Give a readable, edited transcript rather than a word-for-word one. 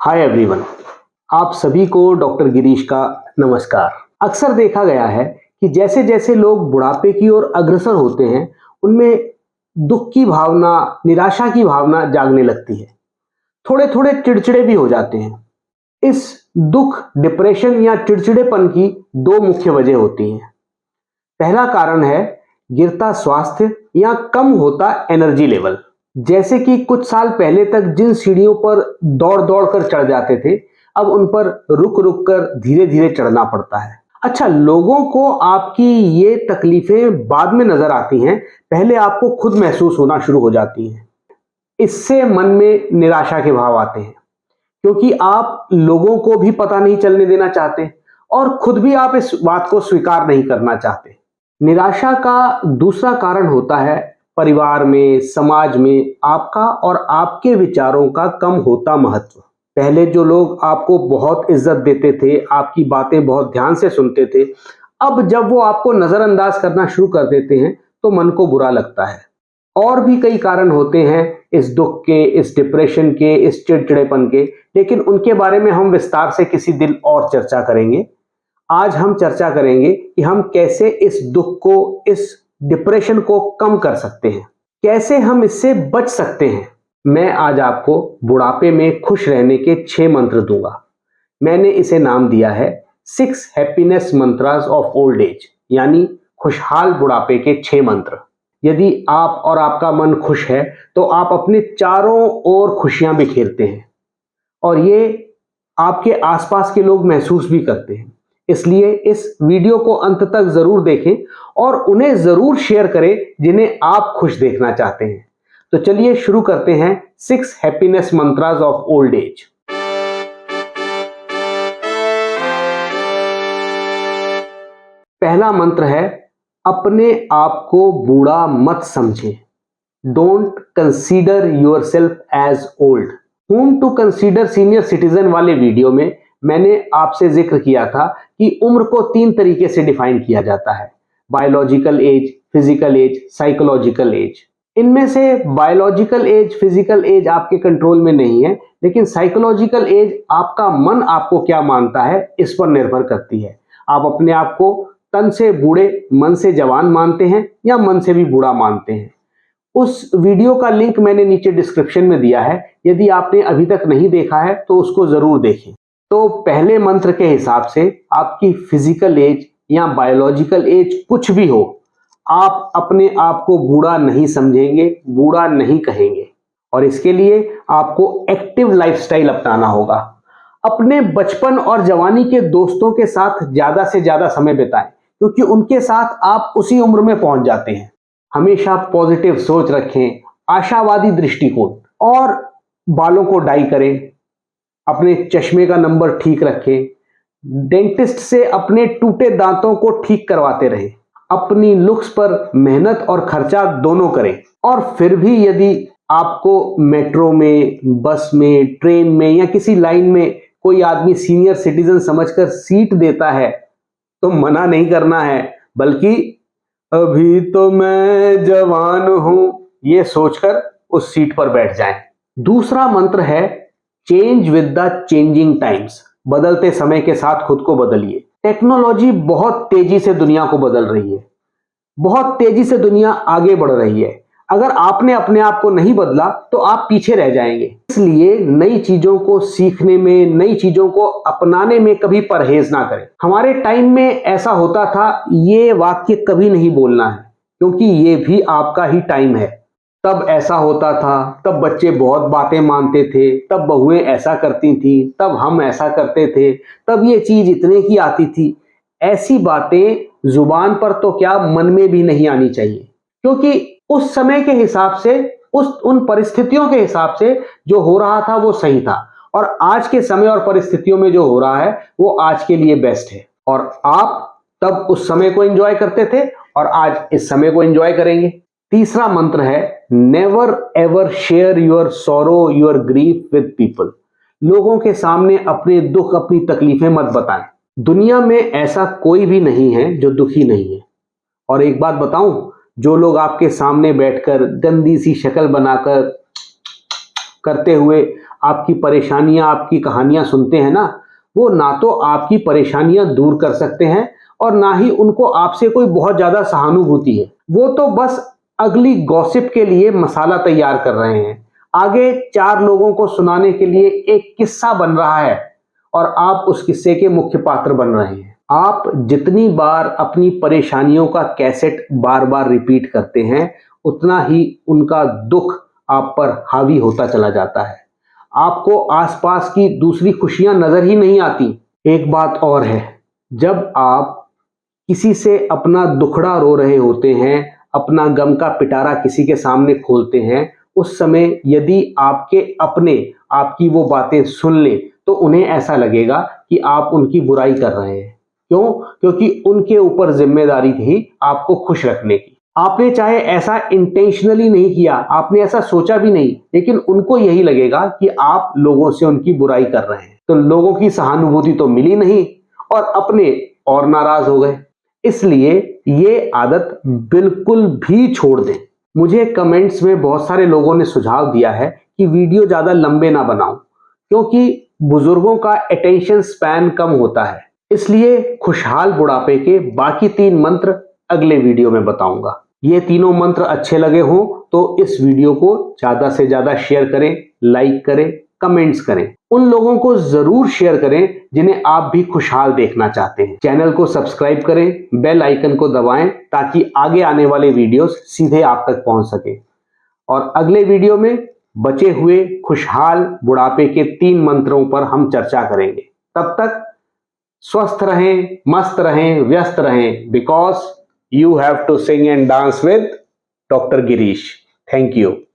Hi everyone, आप सभी को डॉक्टर गिरीश का नमस्कार। अक्सर देखा गया है कि जैसे जैसे लोग बुढ़ापे की ओर अग्रसर होते हैं, उनमें दुख की भावना, निराशा की भावना जागने लगती है। थोड़े थोड़े चिड़चिड़े भी हो जाते हैं। इस दुख, डिप्रेशन या चिड़चिड़ेपन की दो मुख्य वजह होती हैं। पहला कारण है गिरता स्वास्थ्य या कम होता एनर्जी लेवल। जैसे कि कुछ साल पहले तक जिन सीढ़ियों पर दौड़ दौड़ कर चढ़ जाते थे, अब उन पर रुक रुक कर धीरे धीरे चढ़ना पड़ता है। अच्छा, लोगों को आपकी ये तकलीफें बाद में नजर आती हैं, पहले आपको खुद महसूस होना शुरू हो जाती हैं। इससे मन में निराशा के भाव आते हैं, क्योंकि आप लोगों को भी पता नहीं चलने देना चाहते और खुद भी आप इस बात को स्वीकार नहीं करना चाहते। निराशा का दूसरा कारण होता है परिवार में, समाज में आपका और आपके विचारों का कम होता महत्व। पहले जो लोग आपको बहुत इज्जत देते थे, आपकी बातें बहुत ध्यान से सुनते थे, अब जब वो आपको नजरअंदाज करना शुरू कर देते हैं तो मन को बुरा लगता है। और भी कई कारण होते हैं इस दुख के, इस डिप्रेशन के, इस चिड़चिड़ेपन के, लेकिन उनके बारे में हम विस्तार से किसी दिन और चर्चा करेंगे। आज हम चर्चा करेंगे कि हम कैसे इस दुख को, इस डिप्रेशन को कम कर सकते हैं, कैसे हम इससे बच सकते हैं। मैं आज आपको बुढ़ापे में खुश रहने के 6 मंत्र दूंगा। मैंने इसे नाम दिया है 6 happiness mantras of old as, यानी खुशहाल बुढ़ापे के 6 मंत्र। यदि आप और आपका मन खुश है तो आप अपने चारों ओर खुशियां बिखेरते हैं और ये आपके आसपास के लोग महसूस भी करते हैं। इसलिए इस वीडियो को अंत तक जरूर देखें और उन्हें जरूर शेयर करें जिन्हें आप खुश देखना चाहते हैं। तो चलिए शुरू करते हैं 6 happiness mantras of old age. पहला मंत्र है, अपने आप को बूढ़ा मत समझें। Don't consider yourself as old. whom to consider senior citizen वाले वीडियो में मैंने आपसे जिक्र किया था कि उम्र को 3 तरीके से डिफाइन किया जाता है: biological age, physical age, psychological age. इनमें से बायोलॉजिकल एज, फिजिकल एज आपके कंट्रोल में नहीं है, लेकिन साइकोलॉजिकल एज आपका मन आपको क्या मानता है इस पर निर्भर करती है। आप अपने आप को तन से बूढ़े, मन से जवान मानते हैं या मन से भी बूढ़ा मानते हैं। उस वीडियो का लिंक मैंने नीचे डिस्क्रिप्शन में दिया है, यदि आपने अभी तक नहीं देखा है तो उसको जरूर देखें। तो पहले मंत्र के हिसाब से आपकी फिजिकल एज या बायोलॉजिकल एज कुछ भी हो, आप अपने आप को बूढ़ा नहीं समझेंगे, बूढ़ा नहीं कहेंगे। और इसके लिए आपको एक्टिव लाइफस्टाइल अपनाना होगा। अपने बचपन और जवानी के दोस्तों के साथ ज्यादा से ज्यादा समय बिताएं, क्योंकि उनके साथ आप उसी उम्र में पहुंच जाते हैं। हमेशा पॉजिटिव सोच रखें, आशावादी दृष्टिकोण, और बालों को डाई करें, अपने चश्मे का नंबर ठीक रखें, डेंटिस्ट से अपने टूटे दांतों को ठीक करवाते रहें, अपनी लुक्स पर मेहनत और खर्चा दोनों करें। और फिर भी यदि आपको मेट्रो में, बस में, ट्रेन में या किसी लाइन में कोई आदमी सीनियर सिटीजन समझकर सीट देता है तो मना नहीं करना है, बल्कि अभी तो मैं जवान हूं ये सोचकर उस सीट पर बैठ जाएं। दूसरा मंत्र है, change with the changing times. बदलते समय के साथ खुद को बदलिए। टेक्नोलॉजी बहुत तेजी से दुनिया को बदल रही है, बहुत तेजी से दुनिया आगे बढ़ रही है। अगर आपने अपने आप को नहीं बदला तो आप पीछे रह जाएंगे। इसलिए नई चीजों को सीखने में, नई चीजों को अपनाने में कभी परहेज ना करें। हमारे टाइम में ऐसा होता था, ये वाक्य कभी नहीं बोलना है, क्योंकि ये भी आपका ही टाइम है। तब ऐसा होता था, तब बच्चे बहुत बातें मानते थे, तब बहुएं ऐसा करती थी, तब हम ऐसा करते थे, तब ये चीज इतने की आती थी। ऐसी बातें जुबान पर तो क्या, मन में भी नहीं आनी चाहिए, क्योंकि उस समय के हिसाब से, उन परिस्थितियों के हिसाब से जो हो रहा था वो सही था, और आज के समय और परिस्थितियों में जो हो रहा है वो आज के लिए बेस्ट है। और आप तब उस समय को एंजॉय करते थे और आज इस समय को एंजॉय करेंगे। तीसरा मंत्र है, नेवर एवर शेयर योर सोरो, योर ग्रीफ विद पीपल। लोगों के सामने अपने दुख, अपनी तकलीफें मत बताएं। दुनिया में ऐसा कोई भी नहीं है जो दुखी नहीं है। और एक बात बताऊं, जो लोग आपके सामने बैठकर गंदी सी शक्ल बनाकर करते हुए आपकी परेशानियां, आपकी कहानियां सुनते हैं ना, वो ना तो आपकी परेशानियां दूर कर सकते हैं और ना ही उनको आपसे कोई बहुत ज्यादा सहानुभूति है। वो तो बस अगली गॉसिप के लिए मसाला तैयार कर रहे हैं। आगे 4 लोगों को सुनाने के लिए एक किस्सा बन रहा है और आप उस किस्से के मुख्य पात्र बन रहे हैं। आप जितनी बार अपनी परेशानियों का कैसेट बार बार रिपीट करते हैं, उतना ही उनका दुख आप पर हावी होता चला जाता है। आपको आसपास की दूसरी खुशियां नजर ही नहीं आती। एक बात और है, जब आप किसी से अपना दुखड़ा रो रहे होते हैं, अपना गम का पिटारा किसी के सामने खोलते हैं, उस समय यदि आपके अपने आपकी वो बातें सुन ले तो उन्हें ऐसा लगेगा कि आप उनकी बुराई कर रहे हैं। क्यों? क्योंकि उनके ऊपर जिम्मेदारी थी आपको खुश रखने की। आपने चाहे ऐसा इंटेंशनली नहीं किया, आपने ऐसा सोचा भी नहीं, लेकिन उनको यही लगेगा कि आप लोगों से उनकी बुराई कर रहे हैं। तो लोगों की सहानुभूति तो मिली नहीं और अपने और नाराज हो गए। इसलिए ये आदत बिल्कुल भी छोड़ दें। मुझे कमेंट्स में बहुत सारे लोगों ने सुझाव दिया है कि वीडियो ज्यादा लंबे ना बनाऊं, क्योंकि बुजुर्गों का अटेंशन स्पैन कम होता है। इसलिए खुशहाल बुढ़ापे के बाकी 3 मंत्र अगले वीडियो में बताऊंगा। ये तीनों मंत्र अच्छे लगे हों तो इस वीडियो को ज्यादा से ज्यादा शेयर करें, लाइक करें, कमेंट्स करें। उन लोगों को जरूर शेयर करें जिन्हें आप भी खुशहाल देखना चाहते हैं। चैनल को सब्सक्राइब करें, बेल आइकन को दबाएं ताकि आगे आने वाले वीडियोस सीधे आप तक पहुंच सके। और अगले वीडियो में बचे हुए खुशहाल बुढ़ापे के 3 मंत्रों पर हम चर्चा करेंगे। तब तक स्वस्थ रहें, मस्त रहें, व्यस्त रहें, because you have to sing and dance with Dr. Girish. Thank you.